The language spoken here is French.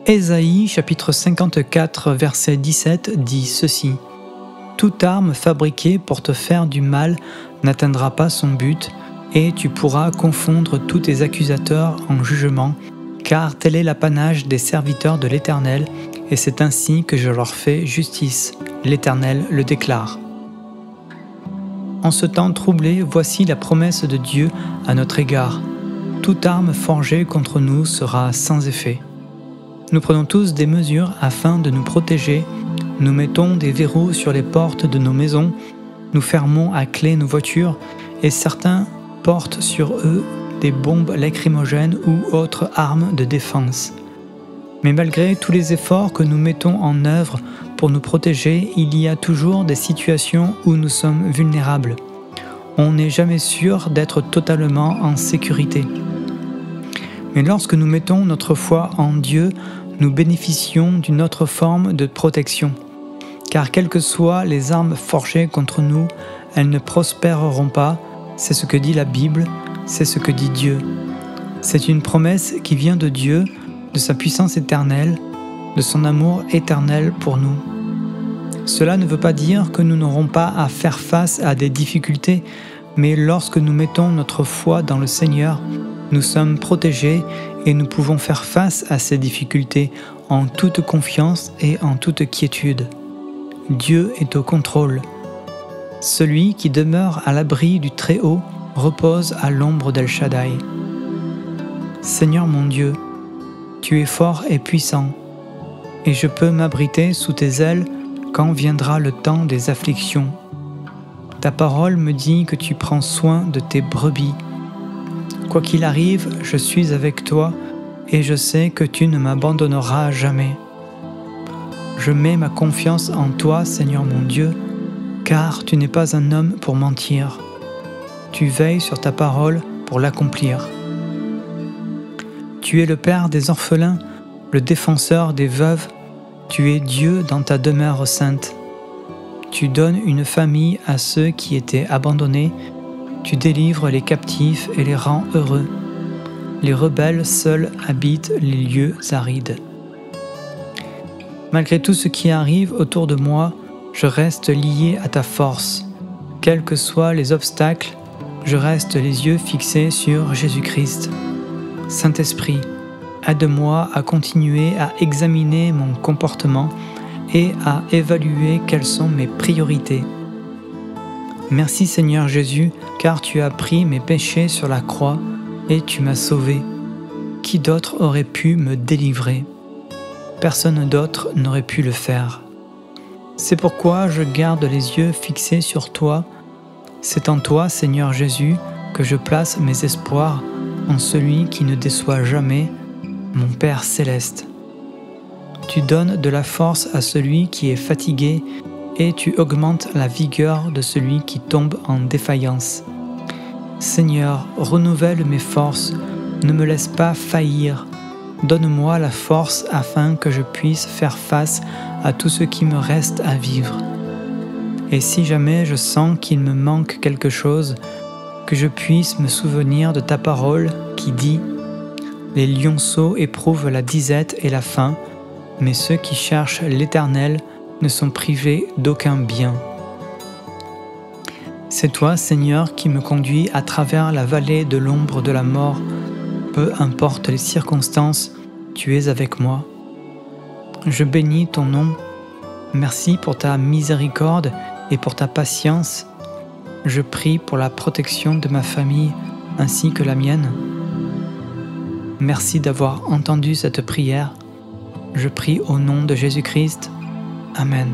Ésaïe chapitre 54 verset 17 dit ceci: « Toute arme fabriquée pour te faire du mal n'atteindra pas son but, et tu pourras confondre tous tes accusateurs en jugement, car tel est l'apanage des serviteurs de l'Éternel, et c'est ainsi que je leur fais justice. L'Éternel le déclare. » En ce temps troublé, voici la promesse de Dieu à notre égard. Toute arme forgée contre nous sera sans effet. Nous prenons tous des mesures afin de nous protéger. Nous mettons des verrous sur les portes de nos maisons. Nous fermons à clé nos voitures et certains portent sur eux des bombes lacrymogènes ou autres armes de défense. Mais malgré tous les efforts que nous mettons en œuvre pour nous protéger, il y a toujours des situations où nous sommes vulnérables. On n'est jamais sûr d'être totalement en sécurité. Mais lorsque nous mettons notre foi en Dieu, nous bénéficions d'une autre forme de protection. Car quelles que soient les armes forgées contre nous, elles ne prospéreront pas. C'est ce que dit la Bible, c'est ce que dit Dieu. C'est une promesse qui vient de Dieu, de sa puissance éternelle, de son amour éternel pour nous. Cela ne veut pas dire que nous n'aurons pas à faire face à des difficultés, mais lorsque nous mettons notre foi dans le Seigneur, nous sommes protégés et nous pouvons faire face à ces difficultés en toute confiance et en toute quiétude. Dieu est au contrôle. Celui qui demeure à l'abri du Très-Haut repose à l'ombre d'El Shaddai. Seigneur mon Dieu, tu es fort et puissant, et je peux m'abriter sous tes ailes quand viendra le temps des afflictions. Ta parole me dit que tu prends soin de tes brebis. Quoi qu'il arrive, je suis avec toi et je sais que tu ne m'abandonneras jamais. Je mets ma confiance en toi, Seigneur mon Dieu, car tu n'es pas un homme pour mentir. Tu veilles sur ta parole pour l'accomplir. Tu es le Père des orphelins, le défenseur des veuves. Tu es Dieu dans ta demeure sainte. Tu donnes une famille à ceux qui étaient abandonnés. Tu délivres les captifs et les rends heureux. Les rebelles seuls habitent les lieux arides. Malgré tout ce qui arrive autour de moi, je reste lié à ta force. Quels que soient les obstacles, je reste les yeux fixés sur Jésus-Christ. Saint-Esprit, aide-moi à continuer à examiner mon comportement et à évaluer quelles sont mes priorités. Merci Seigneur Jésus, car tu as pris mes péchés sur la croix et tu m'as sauvé. Qui d'autre aurait pu me délivrer? Personne d'autre n'aurait pu le faire. C'est pourquoi je garde les yeux fixés sur toi. C'est en toi, Seigneur Jésus, que je place mes espoirs, en celui qui ne déçoit jamais, mon Père céleste. Tu donnes de la force à celui qui est fatigué et tu augmentes la vigueur de celui qui tombe en défaillance. Seigneur, renouvelle mes forces, ne me laisse pas faillir. Donne-moi la force afin que je puisse faire face à tout ce qui me reste à vivre. Et si jamais je sens qu'il me manque quelque chose, que je puisse me souvenir de ta parole qui dit « Les lionceaux éprouvent la disette et la faim, mais ceux qui cherchent l'Éternel ne sont privés d'aucun bien. » C'est toi, Seigneur, qui me conduis à travers la vallée de l'ombre de la mort. Peu importe les circonstances, tu es avec moi. Je bénis ton nom. Merci pour ta miséricorde et pour ta patience. Je prie pour la protection de ma famille ainsi que la mienne. Merci d'avoir entendu cette prière. Je prie au nom de Jésus-Christ. Amen.